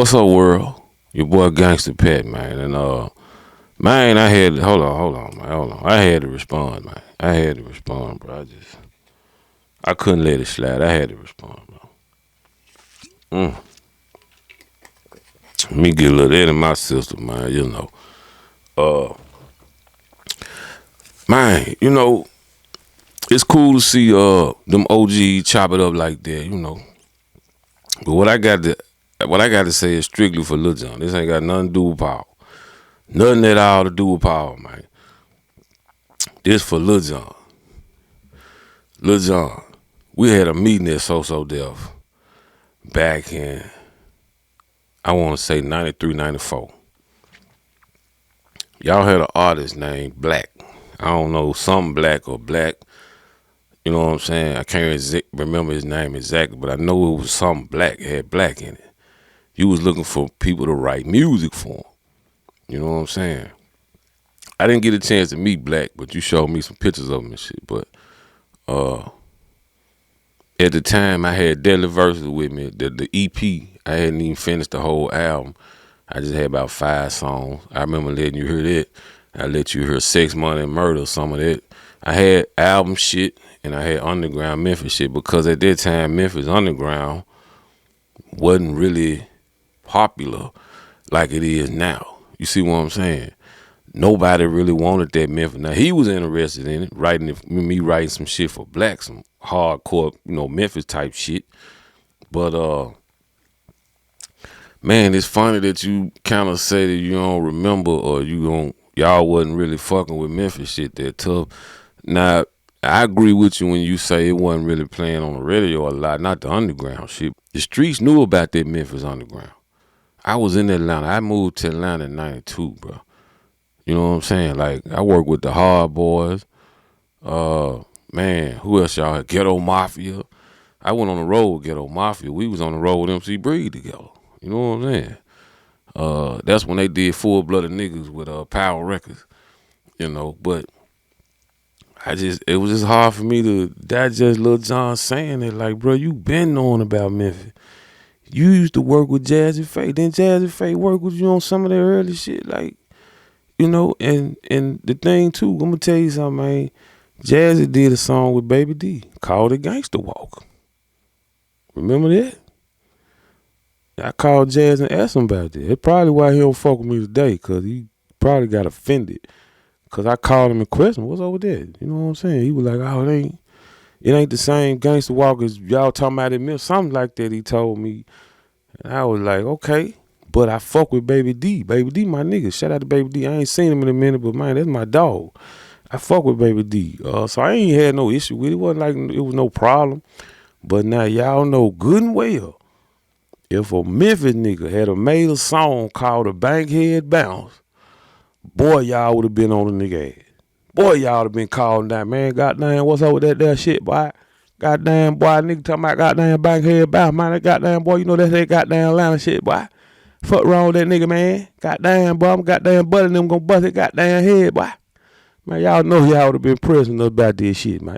What's up, world? Your boy Gangsta Pat, man. And man, I had hold on, man, hold on. I had to respond, man. I had to respond, bro. I couldn't let it slide. I had to respond, bro. Mm. Me get a little that in my system, man. Uh, man. It's cool to see them OG chop it up like that. But what I got to say is strictly for Lil Jon. This ain't got nothing to do with power. Nothing at all to do with power, man. This for Lil Jon. Lil Jon, we had a meeting at So Def back in, I want to say 93, 94. Y'all had an artist named Black. I don't know, something Black or Black. You know what I'm saying? I can't remember his name exactly, but I know it was something Black. It had Black in it. You was looking for people to write music for him. You know what I'm saying? I didn't get a chance to meet Black, but you showed me some pictures of him and shit. But at the time, I had Deadly Verses with me. The EP, I hadn't even finished the whole album. I just had about 5 songs. I remember letting you hear that. I let you hear Sex, Money, and Murder, some of that. I had album shit, and I had underground Memphis shit, because at that time, Memphis underground wasn't really popular like it is now. You see what I'm saying? Nobody really wanted that Memphis. Now, he was interested in it, me writing some shit for Black, some hardcore, Memphis type shit. But man, it's funny that you kind of say that you don't remember, or y'all wasn't really fucking with Memphis shit that tough. Now, I agree with you when you say it wasn't really playing on the radio a lot, not the underground shit. The streets knew about that Memphis underground. I was in Atlanta. I moved to Atlanta in 92, bro. You know what I'm saying? Like, I worked with the Hard Boys. Man, who else y'all had? Ghetto Mafia. I went on the road with Ghetto Mafia. We was on the road with MC Breed together. You know what I'm saying? That's when they did Full Blooded Niggas with Power Records. But it was just hard for me to digest Lil Jon saying it. Like, bro, you been knowing about Memphis. You used to work with Jazzy Faye. Then Jazzy Faye worked with you on some of their early shit. Like, and the thing too, I'm gonna tell you something, man. Jazzy did a song with Baby D called it Gangsta Walk. Remember that? I called Jazz and asked him about that. It's probably why he don't fuck with me today, because he probably got offended. Because I called him and questioned, what's over there? You know what I'm saying? He was like, oh, it ain't the same Gangsta Walk as y'all talking about it. Something like that he told me. And I was like, okay. But I fuck with Baby D. Baby D, my nigga. Shout out to Baby D. I ain't seen him in a minute, but man, that's my dog. I fuck with Baby D. So I ain't had no issue with it. It wasn't like it was no problem. But now y'all know good and well, if a Memphis nigga had made a song called "A Bankhead Bounce," boy, y'all would have been on the nigga ass. Boy, y'all would have been calling that, man, goddamn, what's up with that there shit, boy? Goddamn, boy, nigga talking about goddamn Bankhead Bounce, man, that goddamn, boy, you know that's that goddamn Atlanta shit, boy. Fuck wrong with that nigga, man. Goddamn, boy, I'm goddamn butting them gonna bust his goddamn head, boy. Man, y'all know y'all would have been pressing about this shit, man.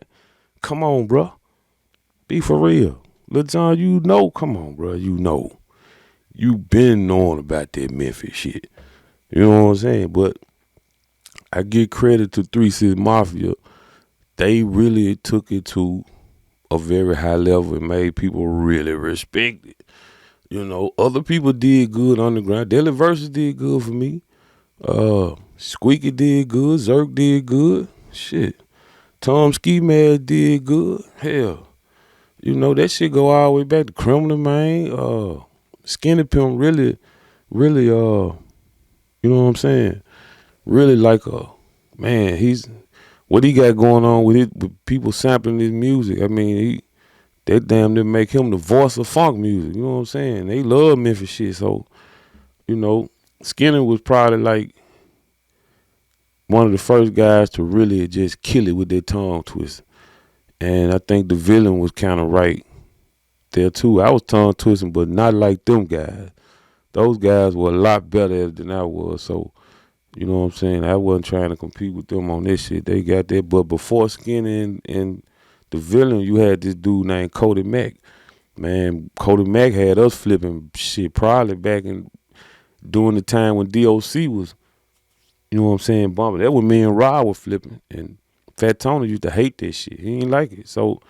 Come on, bro. Be for real. Lil Jon, come on, bro, You been knowing about that Memphis shit. You know what I'm saying? But I give credit to 3 6 Mafia. They really took it to a very high level and made people really respect it. Other people did good underground. Daily Versus did good for me. Squeaky did good. Zerk did good. Shit. Tom Ski Mad did good. Hell. That shit go all the way back to Criminal, man. Skinny Pimp really, you know what I'm saying? Really like man, what he got going on with it, with people sampling his music. I mean, that damn near make him the voice of funk music. You know what I'm saying? They love Memphis shit. So, Skinny was probably like one of the first guys to really just kill it with their tongue twist. And I think the villain was kind of right there too. I was tongue twisting, but not like them guys. Those guys were a lot better than I was. So, you know what I'm saying? I wasn't trying to compete with them on this shit. They got that. But before Skinny and the villain, you had this dude named Cody Mack. Man, Cody Mack had us flipping shit probably back in during the time when DOC was, you know what I'm saying, bumping. That was me and Rod were flipping. And Fat Tony used to hate that shit. He didn't like it. So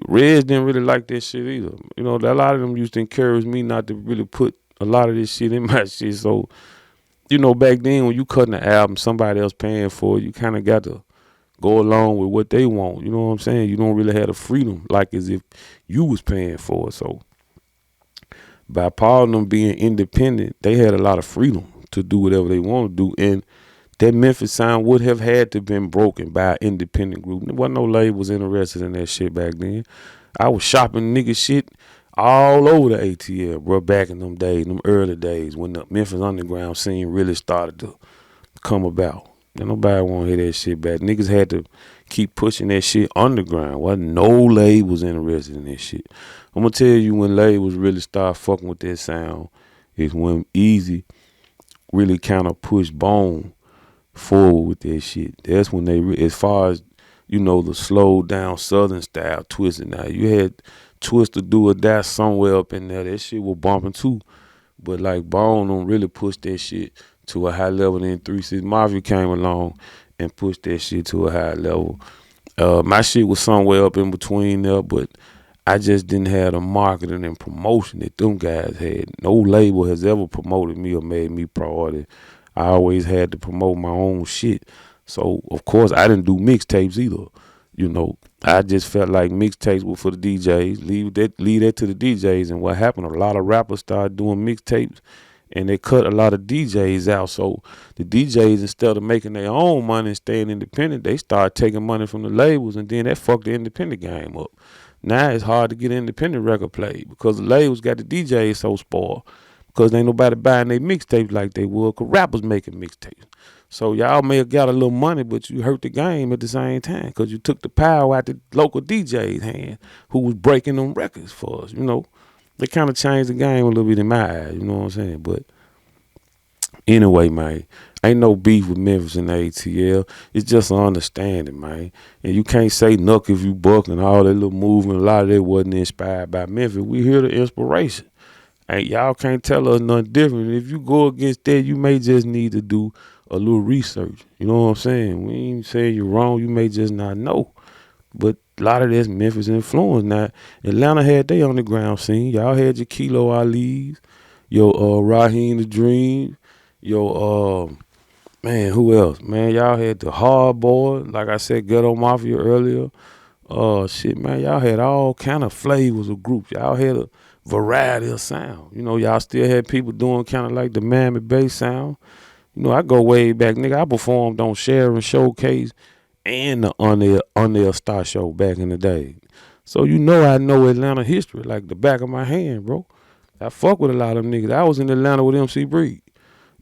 Reds didn't really like that shit either. You know, a lot of them used to encourage me not to really put a lot of this shit in my shit. So, you know, back then when you cutting the album, somebody else paying for it, you kind of got to go along with what they want. You know what I'm saying? You don't really have the freedom like as if you was paying for it. So by Paul and them being independent, they had a lot of freedom to do whatever they want to do. And that Memphis sound would have had to been broken by an independent group. There wasn't no labels interested in that shit back then. I was shopping nigga shit all over the ATL, bro, back in them days, them early days when the Memphis underground scene really started to come about. And nobody want to hear that shit back. Niggas had to keep pushing that shit underground. Wasn't no labels interested in that shit. I'm going to tell you when labels really start fucking with that sound is when Easy really kind of pushed Bone forward with that shit. That's when they, as far as, you know, the slow down Southern style Twisted. Now, you had Twist or Do or Die somewhere up in there. That shit was bumping too. But like Bone don't really push that shit to a high level. Then 3 6 Mafia came along and pushed that shit to a high level. My shit was somewhere up in between there, but I just didn't have the marketing and promotion that them guys had. No label has ever promoted me or made me priority. I always had to promote my own shit. So, of course, I didn't do mixtapes either. You know, I just felt like mixtapes were for the DJs. Leave that to the DJs. And what happened, a lot of rappers started doing mixtapes, and they cut a lot of DJs out. So the DJs, instead of making their own money and staying independent, they started taking money from the labels, and then that fucked the independent game up. Now it's hard to get an independent record played because the labels got the DJs so spoiled because ain't nobody buying their mixtapes like they would because rappers making mixtapes. So y'all may have got a little money, but you hurt the game at the same time because you took the power out the local DJ's hand who was breaking them records for us, you know. They kind of changed the game a little bit in my eyes, you know what I'm saying? But anyway, man, ain't no beef with Memphis and the ATL. It's just an understanding, man. And you can't say nuck if you buck and all that little movement. A lot of that wasn't inspired by Memphis. We hear the inspiration. And y'all can't tell us nothing different. If you go against that, you may just need to do a little research. You know what I'm saying? We ain't saying you're wrong. You may just not know. But a lot of that's Memphis influence. Now, Atlanta had their underground scene. Y'all had your Kilo Ali's, your Raheem the Dream, your man, who else? Man, y'all had the Hard Boy, like I said, Ghetto Mafia earlier. Shit, man, y'all had all kind of flavors of groups. Y'all had a variety of sound. You know, y'all still had people doing kind of like the Miami bass sound. You know, I go way back, nigga. I performed on Sharon Showcase and the On Air Star Show back in the day. So you know I know Atlanta history like the back of my hand, bro. I fuck with a lot of them niggas. I was in Atlanta with MC Breed.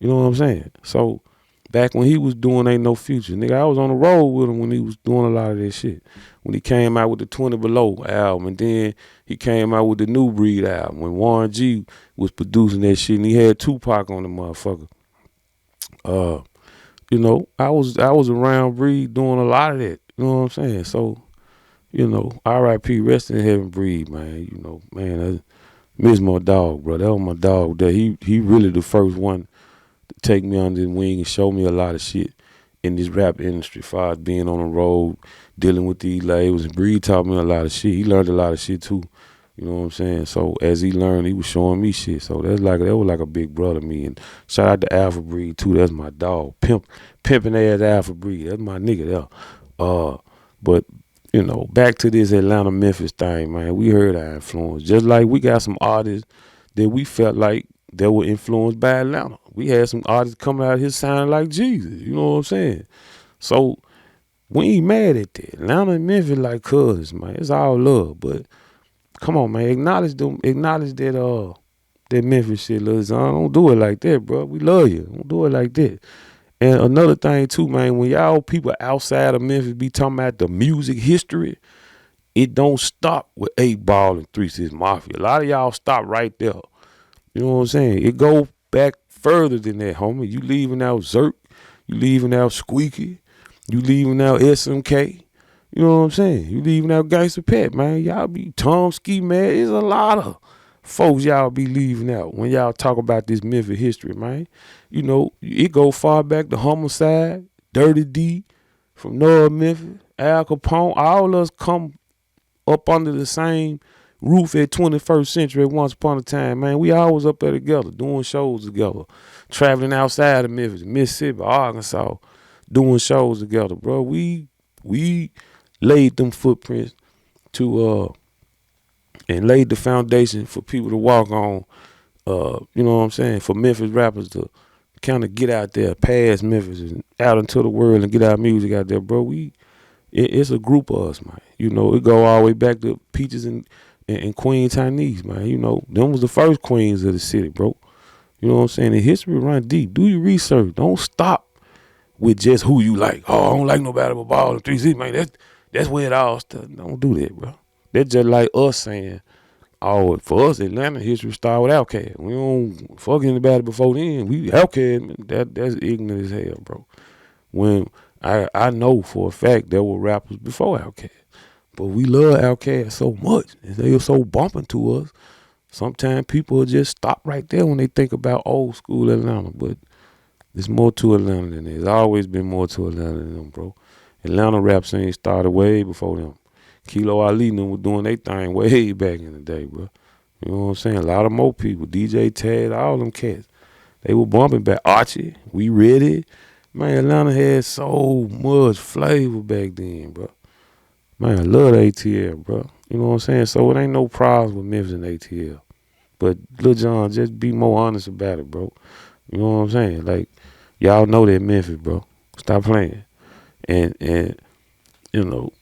You know what I'm saying? So back when he was doing Ain't No Future, nigga, I was on the road with him when he was doing a lot of that shit. When he came out with the 20 Below album, and then he came out with the New Breed album, when Warren G was producing that shit, and he had Tupac on the motherfucker. You know, I was around Breed doing a lot of that. You know what I'm saying? So, you know, R.I.P. rest in heaven, Breed, man. You know, man, I miss my dog, bro. That was my dog. That he really the first one to take me under his wing and show me a lot of shit in this rap industry. As far as being on the road, dealing with these labels, and Breed taught me a lot of shit. He learned a lot of shit too. You know what I'm saying? So as he learned, he was showing me shit. So that was like a big brother to me. And shout out to Alpha Breed too. That's my dog. Pimping ass Alpha Breed. That's my nigga there. But you know, back to this Atlanta Memphis thing, man. We heard our influence. Just like we got some artists that we felt like that were influenced by Atlanta. We had some artists coming out here sounding like Jesus. You know what I'm saying? So we ain't mad at that. Atlanta and Memphis like cousins, man. It's all love, but come on, man. Acknowledge that that Memphis shit, Lil Jon. Don't do it like that, bro. We love you. Don't do it like that. And another thing too, man, when y'all people outside of Memphis be talking about the music history, it don't stop with 8 Ball and 3 6 Mafia. A lot of y'all stop right there. You know what I'm saying? It go back further than that, homie. You leaving out Zerk, you leaving out Squeaky, you leaving out SMK. You know what I'm saying? You leaving out Gangsta Pat, man. Y'all be Tom Ski, man. It's a lot of folks y'all be leaving out when y'all talk about this Memphis history, man. You know, it go far back to Homicide, Dirty D, from North Memphis, Al Capone. All of us come up under the same roof at 21st Century once upon a time, man. We always up there together, doing shows together, traveling outside of Memphis, Mississippi, Arkansas, doing shows together, bro. We laid them footprints to and laid the foundation for people to walk on. You know what I'm saying? For Memphis rappers to kind of get out there, past Memphis and out into the world and get our music out there, bro. It's a group of us, man. You know, it go all the way back to Peaches and Queen Chinese, man. You know, them was the first queens of the city, bro. You know what I'm saying? The history run deep. Do your research. Don't stop with just who you like. Oh, I don't like nobody but Ball and 3C, man. That's where it all started. Don't do that, bro. That's just like us saying, oh, for us, Atlanta history start with Outkast. We don't fuck anybody before then. We Outkast, that's ignorant as hell, bro. When I know for a fact there were rappers before Outkast, but we love Outkast so much, and they are so bumping to us. Sometimes people will just stop right there when they think about old school Atlanta, but there's more to Atlanta than that. There's always been more to Atlanta than them, bro. Atlanta rap scene started way before them. Kilo Ali and them were doing their thing way back in the day, bro. You know what I'm saying? A lot of more people, DJ Tad, all them cats, they were bumping back. Archie, We Ready. Man, Atlanta had so much flavor back then, bro. Man, I love ATL, bro. You know what I'm saying? So it ain't no problems with Memphis and ATL. But Lil Jon, just be more honest about it, bro. You know what I'm saying? Like, y'all know that Memphis, bro. Stop playing. And you know,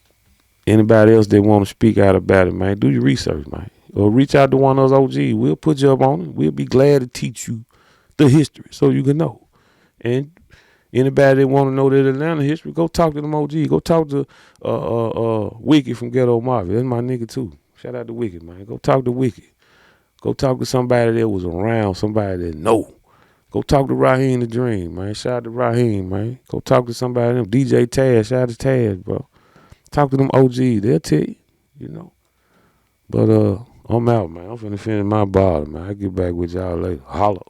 anybody else that want to speak out about it, man, do your research, man. Or reach out to one of those OGs. We'll put you up on it. We'll be glad to teach you the history so you can know. And anybody that want to know that Atlanta history, go talk to them OGs. Go talk to Wicked from Ghetto Mafia. That's my nigga too. Shout out to Wicked, man. Go talk to Wicked. Go talk to somebody that was around, somebody that know. Go talk to Raheem the Dream, man. Shout out to Raheem, man. Go talk to somebody, them DJ Taz. Shout out to Taz, bro. Talk to them OGs. They'll tell you, you know. But I'm out, man. I'm finna finish my bottle, man. I'll get back with y'all later. Holla.